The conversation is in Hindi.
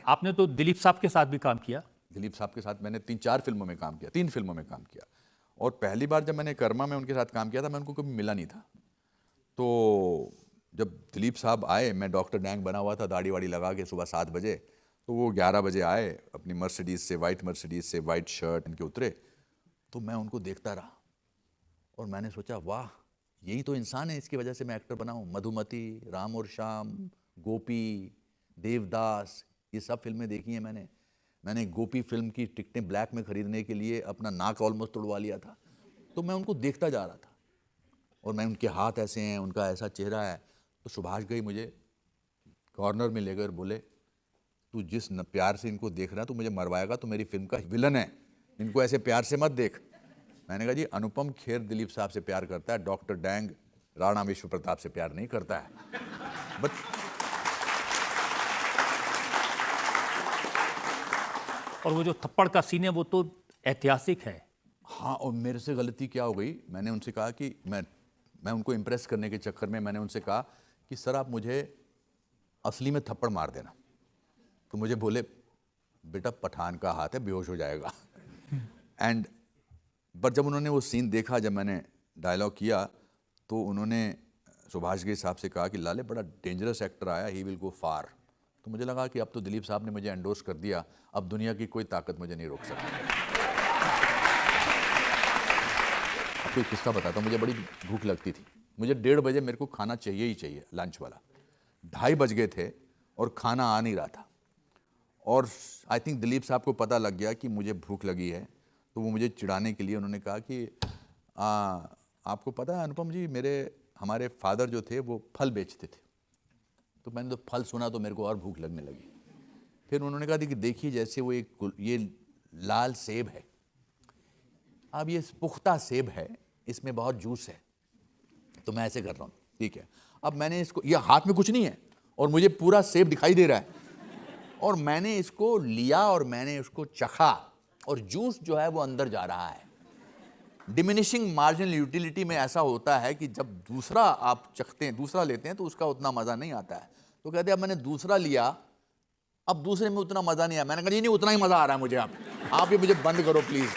आपने तो दिलीप साहब के साथ भी काम किया। दिलीप साहब के साथ मैंने 3-4 फिल्मों में काम किया, 3 फिल्मों में काम किया। और पहली बार जब मैंने कर्मा में उनके साथ काम किया था, मैं उनको कभी मिला नहीं था। तो जब दिलीप साहब आए, मैं डॉक्टर डैंग बना हुआ था, दाढ़ी वाड़ी लगा के, सुबह 7 बजे। तो वो 11 बजे आए, अपनी मर्सिडीज़ से, वाइट शर्ट इनके उतरे। तो मैं उनको देखता रहा और मैंने सोचा, वाह, यही तो इंसान है, इसकी वजह से मैं एक्टर बना हूँ। मधुमती, राम और श्याम, गोपी, देवदास, ये सब फिल्में देखी हैं मैंने गोपी फिल्म की टिकटें ब्लैक में खरीदने के लिए अपना नाक ऑलमोस्ट तोड़वा लिया था। तो मैं उनको देखता जा रहा था और मैं, उनके हाथ ऐसे हैं, उनका ऐसा चेहरा है। तो सुभाष घई मुझे कॉर्नर में लेकर बोले, तू जिस प्यार से इनको देख रहा है, तू मुझे मरवाएगा, तो मेरी फिल्म का विलन है, इनको ऐसे प्यार से मत देख। मैंने कहा, जी, अनुपम खेर दिलीप साहब से प्यार करता है, डॉक्टर डैंग राणा विश्व प्रताप से प्यार नहीं करता है। बट और वो जो थप्पड़ का सीन है वो तो ऐतिहासिक है। हाँ, और मेरे से गलती क्या हो गई, मैंने उनसे कहा कि मैं उनको इम्प्रेस करने के चक्कर में मैंने उनसे कहा कि सर, आप मुझे असली में थप्पड़ मार देना। तो मुझे बोले, बेटा, पठान का हाथ है, बेहोश हो जाएगा। एंड बट जब उन्होंने वो सीन देखा, जब मैंने डायलॉग किया, तो उन्होंने सुभाष घई साहब से कहा कि लाले, बड़ा डेंजरस एक्टर आया, ही विल गो फार। तो मुझे लगा कि अब तो दिलीप साहब ने मुझे एंडोर्स कर दिया, अब दुनिया की कोई ताकत मुझे नहीं रोक सकती। आपको एक किस्सा बताता हूँ, मुझे बड़ी भूख लगती थी, मुझे 1:30 बजे मेरे को खाना चाहिए ही चाहिए, लंच वाला। 2:30 बज गए थे और खाना आ नहीं रहा था। और आई थिंक दिलीप साहब को पता लग गया कि मुझे भूख लगी है, तो वो मुझे चिढ़ाने के लिए उन्होंने कहा कि आपको पता है अनुपम जी, हमारे फादर जो थे वो फल बेचते थे। तो मैंने तो फल सुना तो मेरे को और भूख लगने लगी। फिर उन्होंने कहा कि देखिए, जैसे वो ये लाल सेब है, अब ये पुख्ता सेब है, इसमें बहुत जूस है। तो मैं ऐसे कर रहा हूँ, ठीक है, अब मैंने इसको, ये हाथ में कुछ नहीं है और मुझे पूरा सेब दिखाई दे रहा है, और मैंने इसको लिया और मैंने उसको चखा, और जूस जो है वो अंदर जा रहा है। डिमिनिशिंग मार्जिनल यूटिलिटी में ऐसा होता है कि जब दूसरा आप चखते हैं, दूसरा लेते हैं, तो उसका उतना मज़ा नहीं आता है। तो कहते हैं, अब मैंने दूसरा लिया, अब दूसरे में उतना मज़ा नहीं आया। मैंने कहा, नहीं, उतना ही मज़ा आ रहा है मुझे, आप ये मुझे बंद करो प्लीज़।